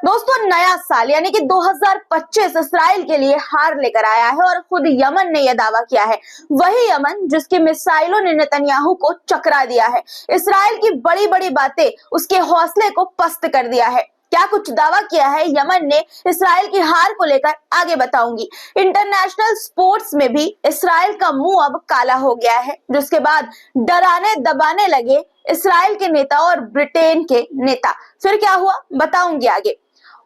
दोस्तों, नया साल यानी कि 2025 इस्राइल के लिए हार लेकर आया है और खुद यमन ने यह दावा किया है। वही यमन जिसके मिसाइलों ने नेतन्याहू को चकरा दिया है। इस्राइल की बड़ी बड़ी बातें उसके हौसले को पस्त कर दिया है। क्या कुछ दावा किया है यमन ने इस्राइल की हार को लेकर, आगे बताऊंगी। इंटरनेशनल स्पोर्ट्स में भी इस्राइल का मुंह अब काला हो गया है, जिसके बाद डराने दबाने लगे इस्राइल के नेता और ब्रिटेन के नेता। फिर क्या हुआ बताऊंगी आगे।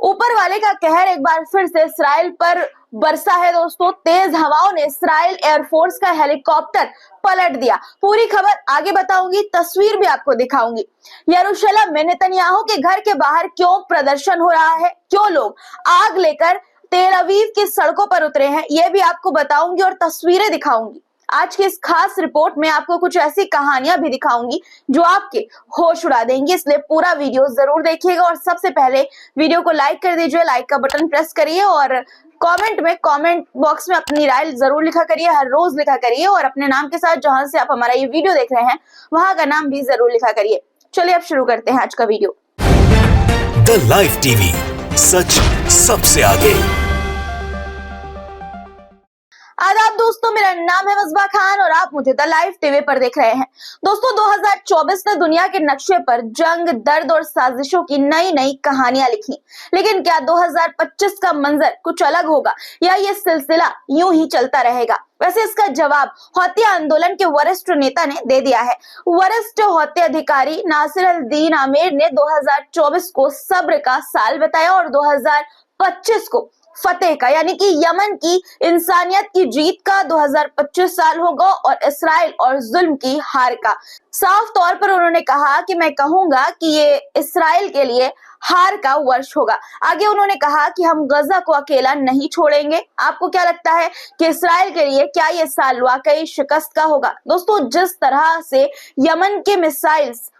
ऊपर वाले का कहर एक बार फिर से इस्राइल पर बरसा है दोस्तों। तेज हवाओं ने इस्राइल एयरफोर्स का हेलीकॉप्टर पलट दिया। पूरी खबर आगे बताऊंगी, तस्वीर भी आपको दिखाऊंगी। यरूशलेम में नेतन्याहू के घर के बाहर क्यों प्रदर्शन हो रहा है, क्यों लोग आग लेकर तेल अवीव की सड़कों पर उतरे हैं, यह भी आपको बताऊंगी और तस्वीरें दिखाऊंगी। आज की इस खास रिपोर्ट में आपको कुछ ऐसी कहानियां भी दिखाऊंगी जो आपके होश उड़ा देंगी, इसलिए पूरा वीडियो जरूर देखिएगा। और सबसे पहले वीडियो को लाइक कर दीजिए, लाइक का बटन प्रेस करिए और कमेंट बॉक्स में अपनी राय जरूर लिखा करिए, हर रोज लिखा करिए और अपने नाम के साथ जहां से आप हमारा ये वीडियो देख रहे हैं वहां का नाम भी जरूर लिखा करिए। चलिए अब शुरू करते हैं आज का वीडियो। द लाइव टीवी, सच सबसे आगे। आदाब दोस्तों, मेरा नाम है मस्बा खान और आप मुझे द लाइव टीवी पर देख रहे हैं। दोस्तों, 2024 ने दुनिया के नक्शे पर जंग, दर्द और साजिशों की नई नई कहानियां लिखी। लेकिन क्या 2025 का मंजर कुछ अलग होगा या ये सिलसिला यूं ही चलता रहेगा? वैसे इसका जवाब हौती आंदोलन के वरिष्ठ नेता ने दे दिया है। वरिष्ठ हौती अधिकारी नासिर अल-दीन आमिर ने 2024 को सब्र का साल बताया और 2025 को फतेह का, यानी कि यमन की इंसानियत की जीत का 2025 साल होगा और इस्राइल और जुल्म की हार का। साफ तौर पर उन्होंने कहा कि मैं कहूंगा कि ये इस्राइल के लिए हार का वर्ष होगा। आगे उन्होंने कहा कि हम गजा को अकेला नहीं छोड़ेंगे। आपको क्या लगता है कि इस्राइल के लिए क्या ये साल वाकई शिकस्त का होगा? दोस्तों, जिस तरह से यमन के मिसाइल्स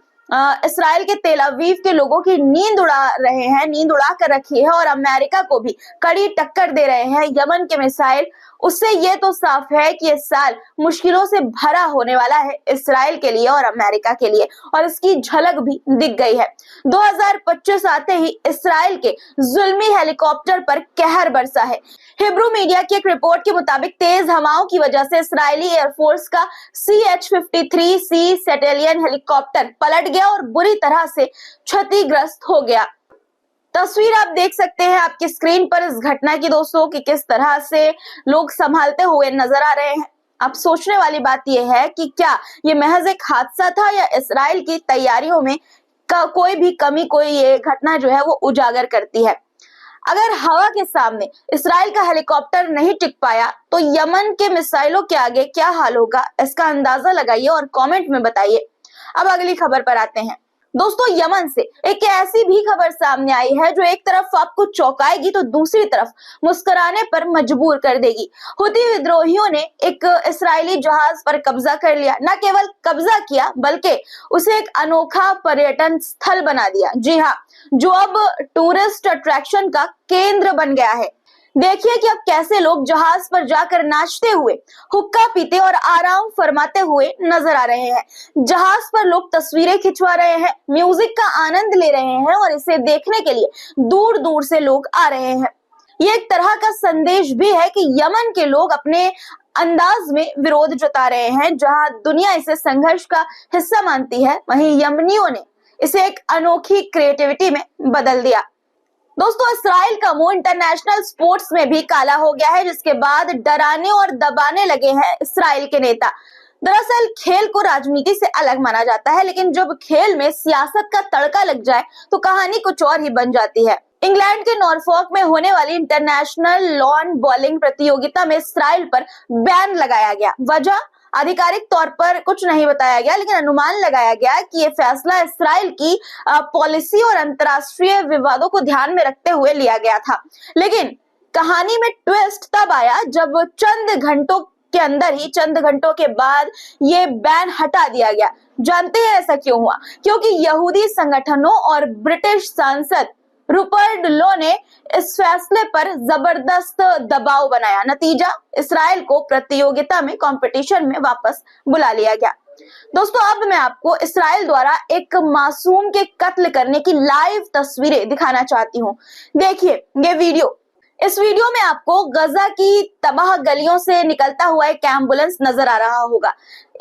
इस्राइल के तेल अवीव के लोगों की नींद उड़ा रहे हैं, नींद उड़ा कर रखी है और अमेरिका को भी कड़ी टक्कर दे रहे हैं यमन के मिसाइल, उससे ये तो साफ है कि ये साल मुश्किलों से भरा होने वाला है इस्राइल के लिए और अमेरिका के लिए, और इसकी झलक भी दिख गई है। 2025 आते ही इस्राइल के जुल्मी हेलीकॉप्टर पर कहर बरसा है। हिब्रू मीडिया की एक रिपोर्ट के मुताबिक तेज हवाओं की वजह से इस्राइली एयरफोर्स का CH-53C सैटेलियन हेलीकॉप्टर पलट गया और बुरी तरह से क्षतिग्रस्त हो गया। तस्वीर आप देख सकते हैं आपकी स्क्रीन पर इस घटना की दोस्तों, कि किस तरह से लोग संभालते हुए नजर आ रहे हैं। अब सोचने वाली बात यह है कि क्या ये महज एक हादसा था या इस्राइल की तैयारियों में कोई भी कमी, कोई ये घटना जो है वो उजागर करती है। अगर हवा के सामने इस्राइल का हेलीकॉप्टर नहीं टिक पाया तो यमन के मिसाइलों के आगे क्या हाल होगा, इसका अंदाजा लगाइए और कमेंट में बताइए। अब अगली खबर पर आते हैं। दोस्तों, यमन से एक ऐसी भी खबर सामने आई है जो एक तरफ आपको चौंकाएगी तो दूसरी तरफ मुस्कुराने पर मजबूर कर देगी। हुती विद्रोहियों ने एक इस्राएली जहाज पर कब्जा कर लिया। न केवल कब्जा किया बल्कि उसे एक अनोखा पर्यटन स्थल बना दिया। जी हाँ, जो अब टूरिस्ट अट्रैक्शन का केंद्र बन गया है। देखिए कि अब कैसे लोग जहाज पर जाकर नाचते हुए, हुक्का पीते और आराम फरमाते हुए नजर आ रहे हैं। जहाज पर लोग तस्वीरें खिंचवा रहे हैं, म्यूजिक का आनंद ले रहे हैं और इसे देखने के लिए दूर दूर से लोग आ रहे हैं। ये एक तरह का संदेश भी है कि यमन के लोग अपने अंदाज में विरोध जता रहे हैं। जहां दुनिया इसे संघर्ष का हिस्सा मानती है, वहीं यमनियों ने इसे एक अनोखी क्रिएटिविटी में बदल दिया। दोस्तों, इस्राइल का मुंह इंटरनेशनल स्पोर्ट्स में भी काला हो गया है, जिसके बाद डराने और दबाने लगे हैं इस्राइल के नेता। दरअसल खेल को राजनीति से अलग माना जाता है, लेकिन जब खेल में सियासत का तड़का लग जाए तो कहानी कुछ और ही बन जाती है। इंग्लैंड के नॉरफॉक में होने वाली इंटरनेशनल लॉन बॉलिंग प्रतियोगिता में इस्राइल पर बैन लगाया गया। वजह आधिकारिक तौर पर कुछ नहीं बताया गया, लेकिन अनुमान लगाया गया कि ये फैसला इस्राइल की पॉलिसी और अंतर्राष्ट्रीय विवादों को ध्यान में रखते हुए लिया गया था। लेकिन कहानी में ट्विस्ट तब आया जब चंद घंटों के बाद ये बैन हटा दिया गया। जानते हैं ऐसा क्यों हुआ? क्योंकि यहूदी संगठनों और ब्रिटिश सांसद रूपर्ट लो ने इस फैसले पर जबरदस्त दबाव बनाया। नतीजा, इस्राइल को प्रतियोगिता में कंपटीशन में वापस बुला लिया गया। दोस्तों अब मैं आपको इसराइल द्वारा एक मासूम के कत्ल करने की लाइव तस्वीरें दिखाना चाहती हूँ। देखिए ये वीडियो। इस वीडियो में आपको गजा की तबाह गलियों से निकलता हुआ एक एम्बुलेंस नजर आ रहा होगा।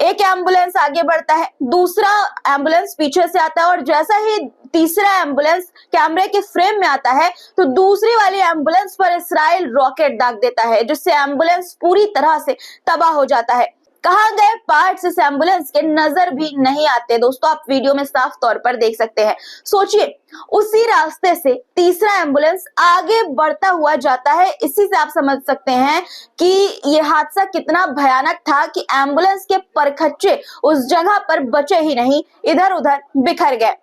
एक एम्बुलेंस आगे बढ़ता है, दूसरा एम्बुलेंस पीछे से आता है और जैसा ही तीसरा एम्बुलेंस कैमरे के फ्रेम में आता है तो दूसरी वाली एम्बुलेंस पर इसराइल रॉकेट दाग देता है, जिससे एम्बुलेंस पूरी तरह से तबाह हो जाता है। कहाँ गए पार्ट्स इस एम्बुलेंस के नजर भी नहीं आते। दोस्तों आप वीडियो में साफ तौर पर देख सकते हैं। सोचिए उसी रास्ते से तीसरा एम्बुलेंस आगे बढ़ता हुआ जाता है। इसी से आप समझ सकते हैं कि यह हादसा कितना भयानक था कि एम्बुलेंस के परखच्चे उस जगह पर बचे ही नहीं, इधर उधर बिखर गए।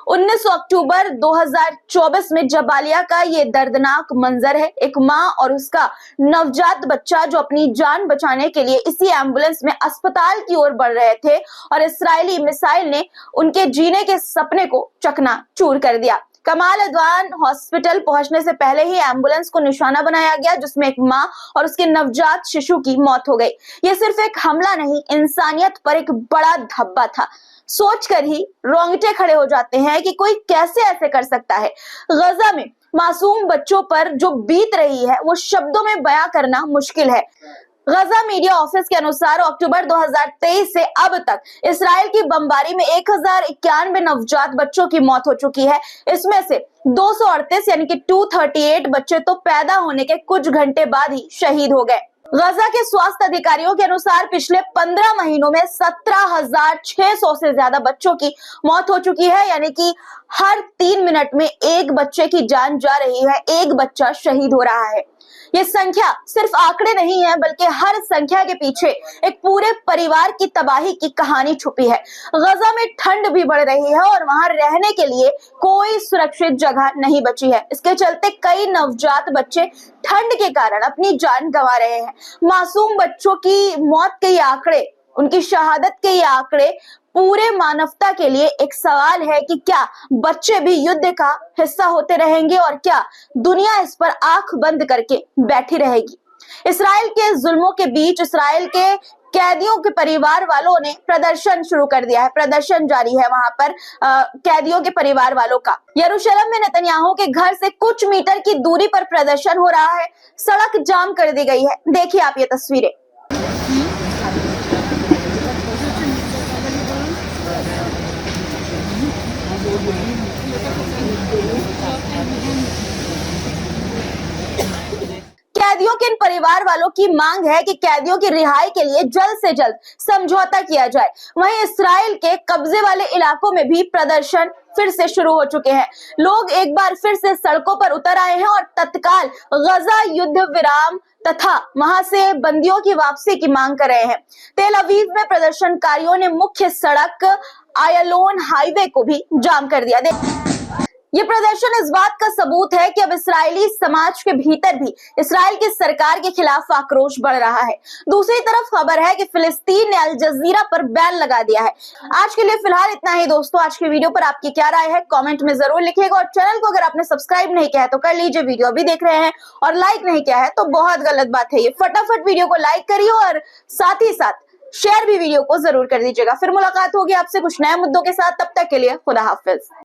19 अक्टूबर 2024 में जबालिया का ये दर्दनाक मंजर है। एक माँ और उसका नवजात बच्चा जो अपनी जान बचाने के लिए इसी एम्बुलेंस में अस्पताल की ओर बढ़ रहे थे और इस्राएली मिसाइल ने उनके जीने के सपने को चकनाचूर कर दिया। कमाल अदवान हॉस्पिटल पहुंचने से पहले ही एम्बुलेंस को निशाना बनाया गया, जिसमें एक मां और उसके नवजात शिशु की मौत हो गई। ये सिर्फ एक हमला नहीं, इंसानियत पर एक बड़ा धब्बा था। सोचकर ही रोंगटे खड़े हो जाते हैं कि कोई कैसे ऐसे कर सकता है। गजा में मासूम बच्चों पर जो बीत रही है वो शब्दों में बयां करना मुश्किल है। गजा मीडिया ऑफिस के अनुसार अक्टूबर 2023 से अब तक इसराइल की बमबारी में 1091 नवजात बच्चों की मौत हो चुकी है। इसमें से 238 यानी कि 238 बच्चे तो पैदा होने के कुछ घंटे बाद ही शहीद हो गए। गजा के स्वास्थ्य अधिकारियों के अनुसार पिछले 15 महीनों में 17,600 से ज्यादा बच्चों की मौत हो चुकी है, यानी कि हर 3 मिनट में एक बच्चे की जान जा रही है, एक बच्चा शहीद हो रहा है। ये संख्या सिर्फ आंकड़े नहीं है, बल्कि हर संख्या के पीछे एक पूरे परिवार की तबाही की कहानी छुपी है। गजा में ठंड भी बढ़ रही है और वहां रहने के लिए कोई सुरक्षित जगह नहीं बची है। इसके चलते कई नवजात बच्चे ठंड के कारण अपनी जान गंवा रहे हैं। मासूम बच्चों की मौत के ये आंकड़े, उनकी शहादत के ये आंकड़े पूरे मानवता के लिए एक सवाल है कि क्या बच्चे भी युद्ध का हिस्सा होते रहेंगे और क्या दुनिया इस पर आंख बंद करके बैठी रहेगी। इसराइल के जुल्मों के बीच इसराइल के कैदियों के परिवार वालों ने प्रदर्शन शुरू कर दिया है। प्रदर्शन जारी है वहां पर कैदियों के परिवार वालों का। यरूशलेम में नेतन्याहू के घर से कुछ मीटर की दूरी पर प्रदर्शन हो रहा है। सड़क जाम कर दी गई है। देखिए आप ये तस्वीरें। कैदियों के इन परिवार वालों की मांग है कि कैदियों की रिहाई के लिए जल्द से जल्द समझौता किया जाए। वहीं इसराइल के कब्जे वाले इलाकों में भी प्रदर्शन फिर से शुरू हो चुके हैं। लोग एक बार फिर से सड़कों पर उतर आए हैं और तत्काल गजा युद्ध विराम तथा वहां से बंदियों की वापसी की मांग कर रहे हैं। तेल अवीव में प्रदर्शनकारियों ने मुख्य सड़क आयलोन हाईवे को भी जाम कर दिया। ये प्रदर्शन इस बात का सबूत है कि अब इस्राएली समाज के भीतर भी इसराइल की सरकार के खिलाफ आक्रोश बढ़ रहा है। दूसरी तरफ खबर है कि फिलिस्तीन ने अल जजीरा पर बैन लगा दिया है। आज के लिए फिलहाल इतना ही दोस्तों। आज की वीडियो पर आपकी क्या राय है कमेंट में जरूर लिखिएगा और चैनल को अगर आपने सब्सक्राइब नहीं किया है तो कर लीजिए। वीडियो अभी देख रहे हैं और लाइक नहीं किया है तो बहुत गलत बात है। ये फटाफट वीडियो को लाइक करिए और साथ ही साथ शेयर भी वीडियो को जरूर कर दीजिएगा। फिर मुलाकात होगी आपसे कुछ नए मुद्दों के साथ। तब तक के लिए खुदा हाफिज।